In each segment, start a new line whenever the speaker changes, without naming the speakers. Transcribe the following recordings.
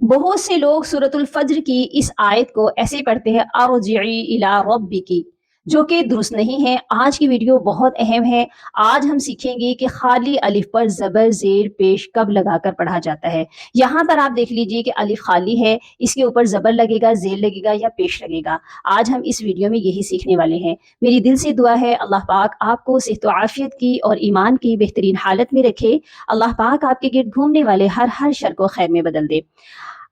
बहुत से लोग सूरतुल फज्र की इस आयत को ऐसे पढ़ते हैं अर्जिई इला रब्बिकी, जो कि दुरुस्त नहीं है। आज की वीडियो बहुत अहम है। आज हम सीखेंगे कि खाली अलिफ पर ज़बर ज़ेर पेश कब लगाकर पढ़ा जाता है। यहाँ पर आप देख लीजिए कि अलिफ खाली है, इसके ऊपर ज़बर लगेगा, ज़ेर लगेगा या पेश लगेगा। आज हम इस वीडियो में यही सीखने वाले हैं। मेरी दिल से दुआ है अल्लाह पाक आपको सेहत व आफियत की और ईमान की बेहतरीन हालत में रखे। अल्लाह पाक आपके गिर्द घूमने वाले हर शर को खैर में बदल दे।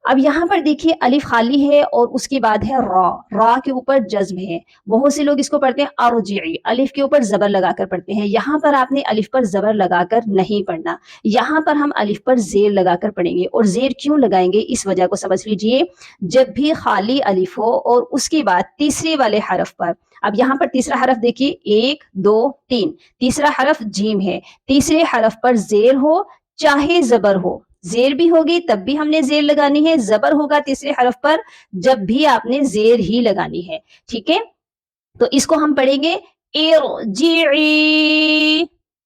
अब यहाँ पर देखिए अलिफ खाली है और उसके बाद है रा। रा के ऊपर जज्म है। बहुत से लोग इसको पढ़ते हैं अर्जिई, अलिफ के ऊपर जबर लगाकर पढ़ते हैं। यहाँ पर आपने अलिफ पर जबर लगाकर नहीं पढ़ना, यहाँ पर हम अलिफ पर जेर लगाकर पढ़ेंगे। और जेर क्यों लगाएंगे इस वजह को समझ लीजिए। जब भी खाली अलिफ हो और उसके बाद तीसरे वाले हरफ पर, अब यहाँ पर तीसरा हरफ देखिए 1 2 3, तीसरा हरफ जीम है। तीसरे हरफ पर जेर हो चाहे जबर हो, जेर भी होगी तब भी हमने जेर लगानी है, जबर होगा तीसरे हरफ पर जब भी आपने जेर ही लगानी है। ठीक है, तो इसको हम पढ़ेंगे इरजिई,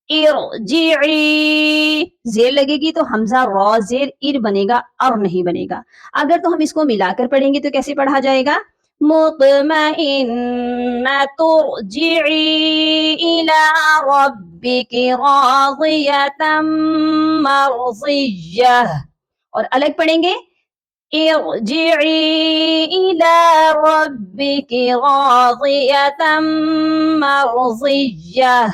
इरजिई। जेर लगेगी तो हमजा रा जेर इर बनेगा, अर नहीं बनेगा। अगर तो हम इसको मिलाकर पढ़ेंगे तो कैसे पढ़ा जाएगा, मुतमइन्ना तुरजिई इला रब्बिकी राज़ियतम मर्ज़िय्यह। और अलग पढ़ेंगे इरजिई इला रब्बिकी राज़ियतम मर्ज़िय्यह।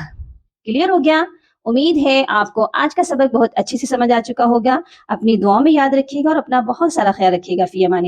क्लियर हो गया? उम्मीद है आपको आज का सबक बहुत अच्छे से समझ आ चुका होगा। अपनी दुआओं में याद रखिएगा और अपना बहुत सारा ख्याल रखिएगा। फी अमानी।